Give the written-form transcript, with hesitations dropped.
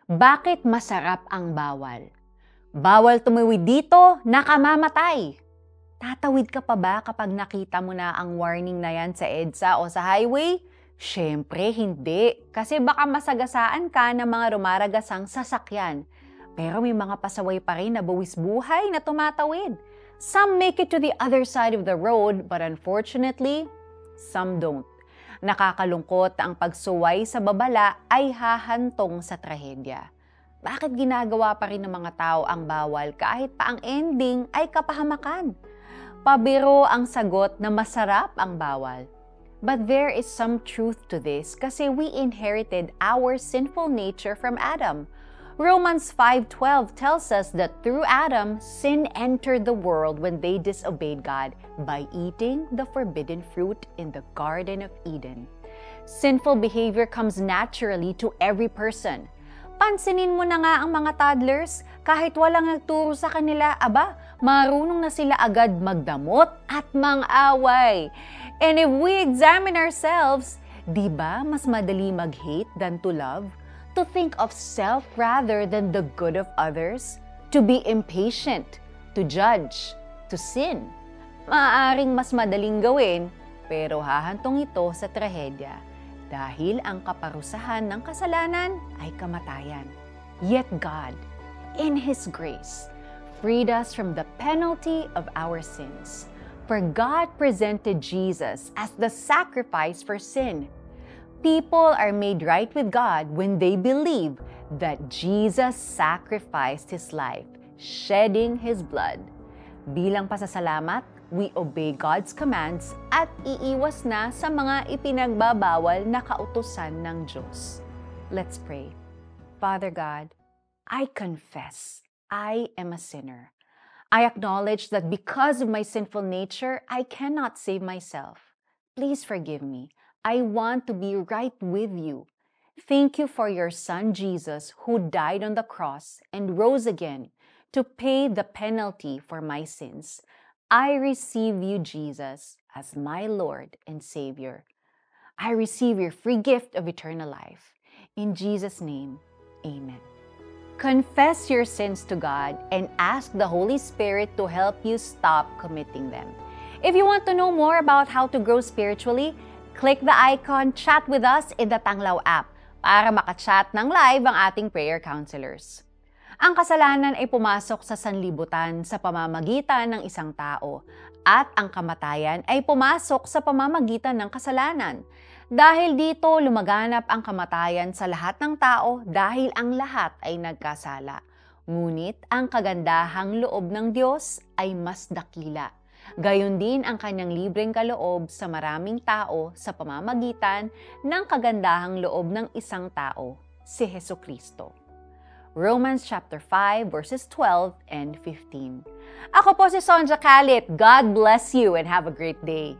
Bakit masarap ang bawal? Bawal tumawid dito, nakamamatay. Tatawid ka pa ba kapag nakita mo na ang warning na yan sa EDSA o sa highway? Siyempre hindi, kasi baka masagasaan ka ng mga rumaragasang sasakyan. Pero may mga pasaway pa rin na buwis buhay na tumatawid. Some make it to the other side of the road, but unfortunately, some don't. Nakakalungkot ang pagsuway sa babala ay hahantong sa trahedya. Bakit ginagawa pa rin ng mga tao ang bawal kahit pa ang ending ay kapahamakan? Pabiro ang sagot na masarap ang bawal. But there is some truth to this kasi we inherited our sinful nature from Adam. Romans 5:12 tells us that through Adam, sin entered the world when they disobeyed God by eating the forbidden fruit in the Garden of Eden. Sinful behavior comes naturally to every person. Pansinin mo na nga ang mga toddlers, kahit walang nagturo sa kanila, marunong na sila agad magdamot at mang-away. And if we examine ourselves, di ba mas madali mag-hate than to love? To think of self rather than the good of others? To be impatient, to judge, to sin? Maaaring mas madaling gawin, pero hahantong ito sa trahedya. Dahil ang kaparusahan ng kasalanan ay kamatayan. Yet God, in His grace, freed us from the penalty of our sins. For God presented Jesus as the sacrifice for sin. People are made right with God when they believe that Jesus sacrificed His life, shedding His blood. Bilang pasasalamat, we obey God's commands at iiwas na sa mga ipinagbabawal na kautusan ng Diyos. Let's pray. Father God, I confess I am a sinner. I acknowledge that because of my sinful nature, I cannot save myself. Please forgive me. I want to be right with you. Thank you for your Son, Jesus, who died on the cross and rose again to pay the penalty for my sins. I receive you, Jesus, as my Lord and Savior. I receive your free gift of eternal life. In Jesus' name, amen. Confess your sins to God and ask the Holy Spirit to help you stop committing them. If you want to know more about how to grow spiritually, click the icon Chat with Us in the Tanglaw app para makachat ng live ang ating prayer counselors. Ang kasalanan ay pumasok sa sanlibutan sa pamamagitan ng isang tao at ang kamatayan ay pumasok sa pamamagitan ng kasalanan. Dahil dito, lumaganap ang kamatayan sa lahat ng tao dahil ang lahat ay nagkasala. Ngunit ang kagandahang loob ng Diyos ay mas dakila. Gayon din ang kanyang libreng kaloob sa maraming tao sa pamamagitan ng kagandahang loob ng isang tao, si Hesukristo. Romans chapter 5 verses 12 and 15. Ako po si Sonja Calit. God bless you and have a great day.